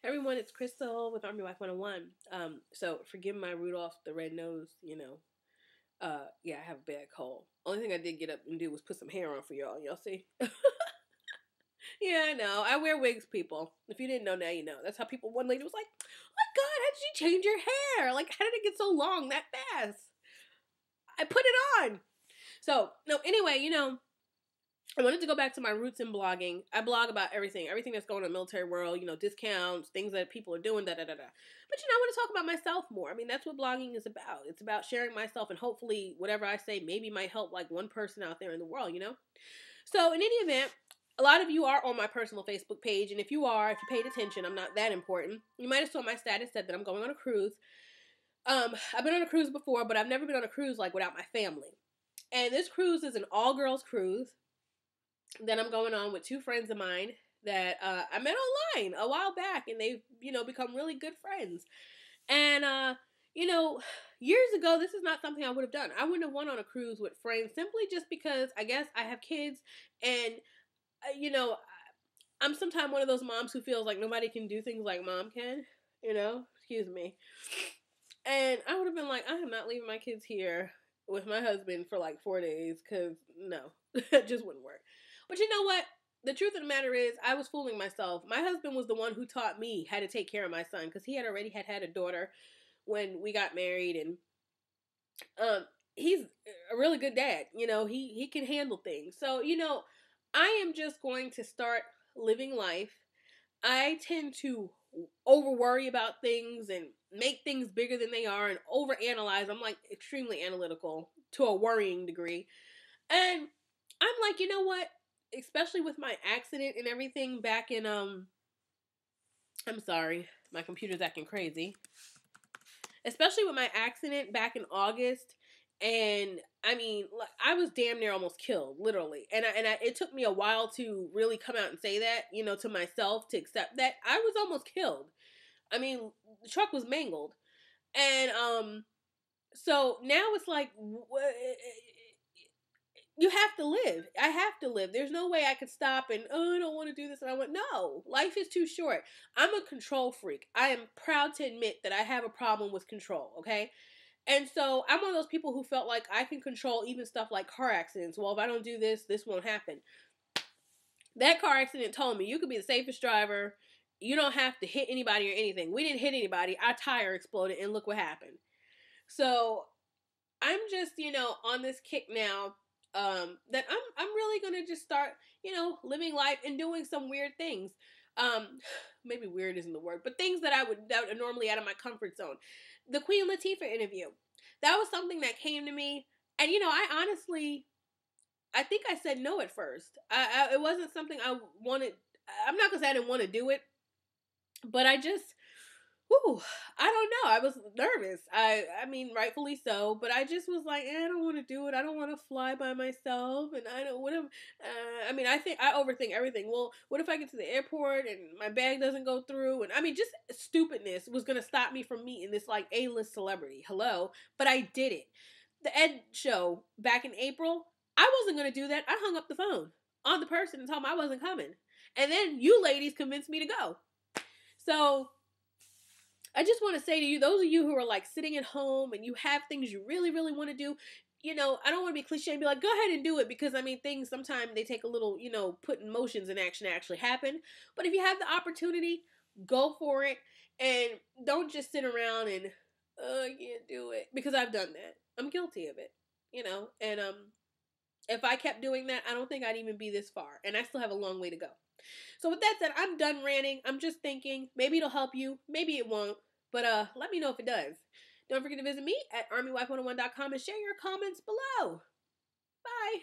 Everyone, it's Crystal with Army Wife 101. So forgive my Rudolph the red nose, yeah, I have a bad cold. Only thing I did get up and do was put some hair on for y'all. Y'all see? Yeah, I know. I wear wigs, people. If you didn't know, now you know. That's how people. One lady was like, "Oh my God, how did you change your hair? Like, how did it get so long that fast?" I put it on. So no. Anyway, I wanted to go back to my roots in blogging. I blog about everything that's going on in the military world, discounts, things that people are doing, da da da da. But I want to talk about myself more. I mean, that's what blogging is about. It's about sharing myself, and hopefully, whatever I say maybe might help like one person out there in the world. So, in any event, a lot of you are on my personal Facebook page, and if you paid attention, I'm not that important. You might have saw my status said that I'm going on a cruise. I've been on a cruise before, but I've never been on a cruise like without my family. And this cruise is an all-girls cruise that I'm going on with two friends of mine that I met online a while back, and they've become really good friends. And you know, years ago, this is not something I would have done. I wouldn't have went on a cruise with friends simply just because I guess I have kids, and I'm sometimes one of those moms who feels like nobody can do things like mom can. Excuse me. And I would have been like, I am not leaving my kids here with my husband for like 4 days because no, it just wouldn't work. But you know what? The truth of the matter is, I was fooling myself. My husband was the one who taught me how to take care of my son because he had already had a daughter when we got married, and he's a really good dad. He can handle things. So I am just going to start living life. I tend to over worry about things and make things bigger than they are and over analyze. I'm like extremely analytical to a worrying degree. And I'm like, you know what? Especially with my accident and everything back in I'm sorry, my computer's acting crazy. Especially with my accident back in August, and I mean, like, I was damn near almost killed, literally. And it took me a while to really come out and say that, to myself, to accept that I was almost killed. I mean, the truck was mangled, and so now it's like, you have to live. I have to live. There's no way I could stop and, oh, I don't want to do this. And I went, no, life is too short. I'm a control freak. I am proud to admit that I have a problem with control, okay? And so I'm one of those people who felt like I can control even stuff like car accidents. Well, if I don't do this, this won't happen. That car accident told me you could be the safest driver. You don't have to hit anybody or anything. We didn't hit anybody. Our tire exploded, and look what happened. So I'm just, on this kick now, that I'm really gonna just start, living life and doing some weird things. Maybe weird isn't the word, but things that are normally out of my comfort zone. The Queen Latifah interview, that was something that came to me, and I honestly, I think I said no at first. It wasn't something I wanted. I'm not gonna say I didn't want to do it, but I just, whew, I don't know. I was nervous. I mean, rightfully so. But I just was like, I don't want to do it. I don't want to fly by myself, and I don't. What if? I mean, I think I overthink everything. Well, what if I get to the airport and my bag doesn't go through? And I mean, just stupidness was gonna stop me from meeting this like A-list celebrity. Hello, but I did it. The Ed show back in April. I wasn't gonna do that. I hung up the phone on the person and told him I wasn't coming. And then you ladies convinced me to go. So I just want to say to you, those of you who are like sitting at home and you have things you really, really want to do, I don't want to be cliche and be like, go ahead and do it, because I mean, things sometimes they take a little, putting motions in action to actually happen. But if you have the opportunity, go for it, and don't just sit around and, I can't do it, because I've done that. I'm guilty of it, and if I kept doing that, I don't think I'd even be this far, and I still have a long way to go. So with that said, I'm done ranting. I'm just thinking, maybe it'll help you, maybe it won't, but let me know if it does. Don't forget to visit me at armywife101.com and share your comments below. Bye.